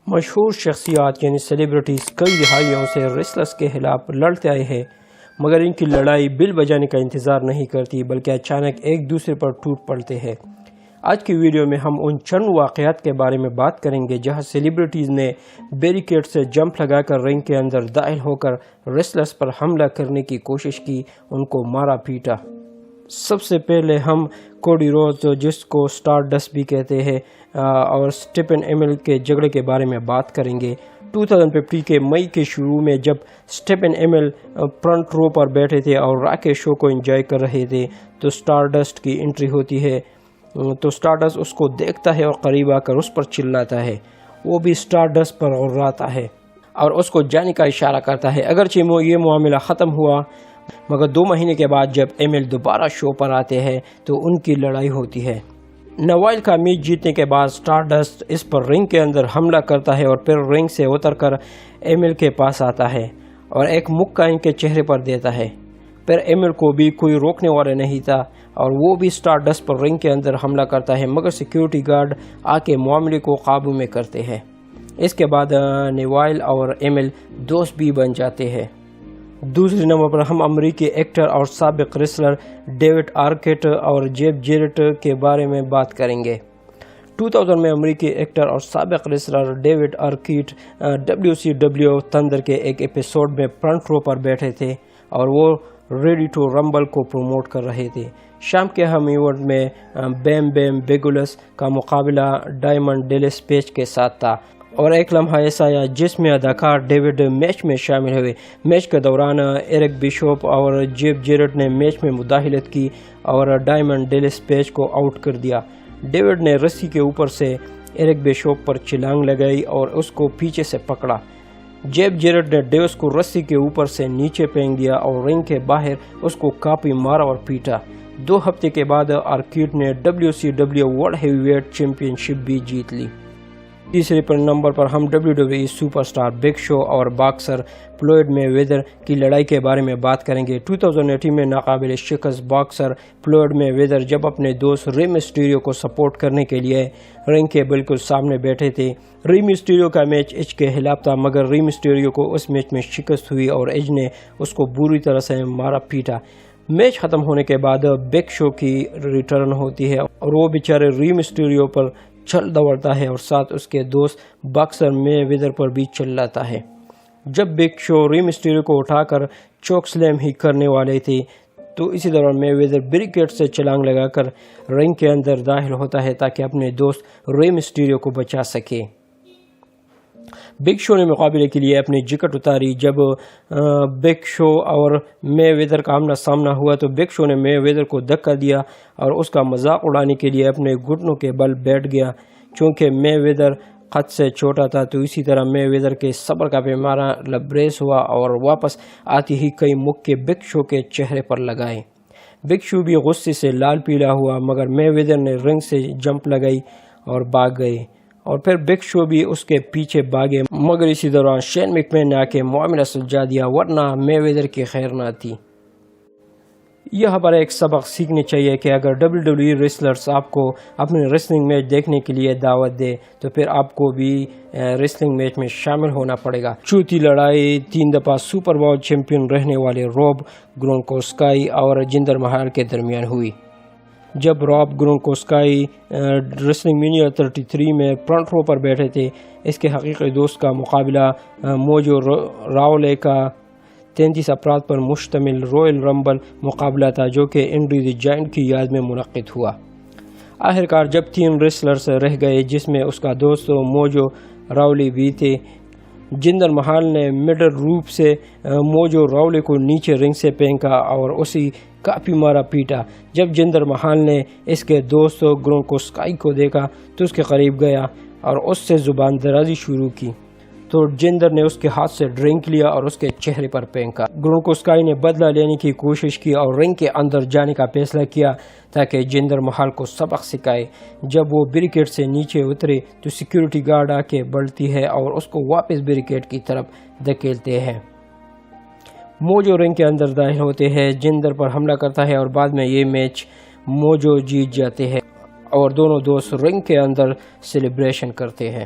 مشہور شخصیات یعنی سیلیبریٹیز کئی دہائیوں سے ریسلرز کے خلاف لڑتے آئے ہیں، مگر ان کی لڑائی بل بجانے کا انتظار نہیں کرتی بلکہ اچانک ایک دوسرے پر ٹوٹ پڑتے ہیں۔ آج کی ویڈیو میں ہم ان چند واقعات کے بارے میں بات کریں گے جہاں سیلیبریٹیز نے بیریکیڈ سے جمپ لگا کر رنگ کے اندر داخل ہو کر ریسلرز پر حملہ کرنے کی کوشش کی، ان کو مارا پیٹا۔ سب سے پہلے ہم کوڈی روڈز، جس کو اسٹار ڈسٹ بھی کہتے ہیں، اور اسٹیفن ایمل کے جھگڑے کے بارے میں بات کریں گے۔ 2015 کے مئی کے شروع میں جب اسٹیفن ایمل فرنٹ رو پر بیٹھے تھے اور را کے شو کو انجوائے کر رہے تھے تو اسٹار ڈسٹ کی انٹری ہوتی ہے، تو اسٹار ڈسٹ اس کو دیکھتا ہے اور قریب آ کر اس پر چلاتا ہے۔ وہ بھی اسٹار ڈسٹ پر غراتا ہے اور اس کو جانے کا اشارہ کرتا ہے۔ اگرچہ یہ معاملہ ختم ہوا، مگر 2 مہینے کے بعد جب ایمل دوبارہ شو پر آتے ہیں تو ان کی لڑائی ہوتی ہے۔ نوائل کا میچ جیتنے کے بعد اسٹار ڈسٹ اس پر رنگ کے اندر حملہ کرتا ہے اور پھر رنگ سے اتر کر ایمل کے پاس آتا ہے اور ایک مکہ ان کے چہرے پر دیتا ہے۔ پھر ایمل کو بھی کوئی روکنے والا نہیں تھا اور وہ بھی اسٹار ڈسٹ پر رنگ کے اندر حملہ کرتا ہے، مگر سیکیورٹی گارڈ آ کے معاملے کو قابو میں کرتے ہیں۔ اس کے بعد نوائل اور ایمل دوست بھی بن جاتے ہیں۔ دوسرے نمبر پر ہم امریکی ایکٹر اور سابق ریسلر ڈیوڈ آرکیٹ اور جیف جیرٹ کے بارے میں بات کریں گے۔ 2000 میں امریکی ایکٹر اور سابق wrestler David arcade WCW thunder کے ایک ایپیسوڈ میں فرنٹ رو پر بیٹھے تھے اور وہ ریڈی ٹو رمبل کو پروموٹ کر رہے تھے۔ شام کے اہم ایونٹ میں بیم بیم بیگولس کا مقابلہ ڈائمنڈ ڈیلس پیج کے ساتھ تھا اور ایک لمحہ ایسا آیا جس میں اداکار ڈیوڈ میچ میں شامل ہوئے۔ میچ کے دوران ایرک بیشوپ اور جیف جیرٹ نے میچ میں مداخلت کی اور ڈائمنڈ ڈیلس پیج کو آؤٹ کر دیا۔ ڈیوڈ نے رسی کے اوپر سے ایرک بیشوپ پر چھلانگ لگائی اور اس کو پیچھے سے پکڑا۔ جیف جیرٹ نے ڈیوس کو رسی کے اوپر سے نیچے پھینک دیا اور رنگ کے باہر اس کو کافی مارا اور پیٹا۔ 2 ہفتے کے بعد آرکیٹ نے WCW world heavyweight championship بھی جیت لی۔ تیسرے نمبر پر ہم WWE super star big show اور باکسر فلوئڈ مے ویدر کی لڑائی کے بارے میں بات کریں گے۔ 2018 میں ناقابل شکست باکسر فلوئڈ مے ویدر جب اپنے دوست ری مسٹیریو کو سپورٹ کرنے کے لیے رنگ کے بالکل سامنے بیٹھے تھے۔ ری مسٹیریو کا میچ ایج کے خلاف تھا، مگر ری مسٹیریو کو اس میچ میں شکست ہوئی اور ایج نے اس کو بری طرح سے مارا پیٹا۔ میچ ختم ہونے کے بعد بگ شو کی ریٹرن ہوتی ہے اور وہ بیچارے ری مسٹیریو پر چل دوڑتا ہے اور ساتھ اس کے دوست باکسر مے ویدر پر بھی چلاتا ہے۔ جب بگ شو ری مسٹیریو کو اٹھا کر چوک سلیم ہی کرنے والے تھے تو اسی دوران مے ویدر بیریکیڈ سے چھلانگ لگا کر رنگ کے اندر داخل ہوتا ہے تاکہ اپنے دوست ری مسٹیریو کو بچا سکے۔ بگ شو نے مقابلے کے لیے اپنی جکٹ اتاری۔ جب بگ شو اور مے ویدر کا آمنا سامنا ہوا تو بگ شو نے مے ویدر کو دھکا دیا اور اس کا مذاق اڑانے کے لیے اپنے گھٹنوں کے بل بیٹھ گیا۔ چونکہ مے ویدر قد سے چھوٹا تھا تو اسی طرح مے ویدر کے صبر کا پیمانہ لبریز ہوا اور واپس آتی ہی کئی مکے بگ شو کے چہرے پر لگائے۔ بگ شو بھی غصے سے لال پیلا ہوا، مگر مے ویدر نے رنگ سے جمپ لگائی اور بھاگ گئے اور پھر بگ شو بھی اس کے پیچھے بھاگے، مگر اسی دوران شین میکمین نے آ کے معاملہ سلجھا دیا، ورنہ مے ویدر کی خیر نہ تھی۔ یہ ہمارا ایک سبق سیکھنی چاہیے کہ اگر WWE ریسلرز آپ کو اپنے ریسلنگ میچ دیکھنے کے لیے دعوت دے تو پھر آپ کو بھی ریسلنگ میچ میں شامل ہونا پڑے گا۔ چوتھی لڑائی 3 دفعہ سپر باؤل چیمپئن رہنے والے روب گرونکوسکائی اور جندر مہال کے درمیان ہوئی۔ جب روب گرونکوسکائی ریسلنگ مینیا 33 میں فرنٹ رو پر بیٹھے تھے، اس کے حقیقی دوست کا مقابلہ موجو راولے کا 33 افراد پر مشتمل رویل رمبل مقابلہ تھا جو کہ انڈری دی جائنٹ کی یاد میں منعقد ہوا۔ آخرکار جب 3 ریسلرز رہ گئے جس میں اس کا دوست موجو راولی بھی تھے، جندر مہال نے مڈل روپ سے موجو راولے کو نیچے رنگ سے پھینکا اور اسی کافی مارا پیٹا۔ جب جندر مہال نے اس کے دوست گرونکوسکائی کو دیکھا تو اس کے قریب گیا اور اس سے زبان درازی شروع کی تو جندر نے اس کے ہاتھ سے ڈرنک لیا اور اس کے چہرے پر پھینکا۔ گرونکوسکائی نے بدلہ لینے کی کوشش کی اور رنگ کے اندر جانے کا فیصلہ کیا تاکہ جندر مہال کو سبق سکھائے۔ جب وہ بیریکیڈ سے نیچے اترے تو سیکیورٹی گارڈ آ کے بڑھتی ہے اور اس کو واپس بیریکیڈ کی طرف دھکیلتے ہیں۔ موجو رنگ کے اندر داخل ہوتے ہیں، جندر پر حملہ کرتا ہے اور بعد میں یہ میچ موجو جیت جاتے ہیں اور دونوں دوست رنگ کے اندر سیلیبریشن کرتے ہیں۔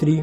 3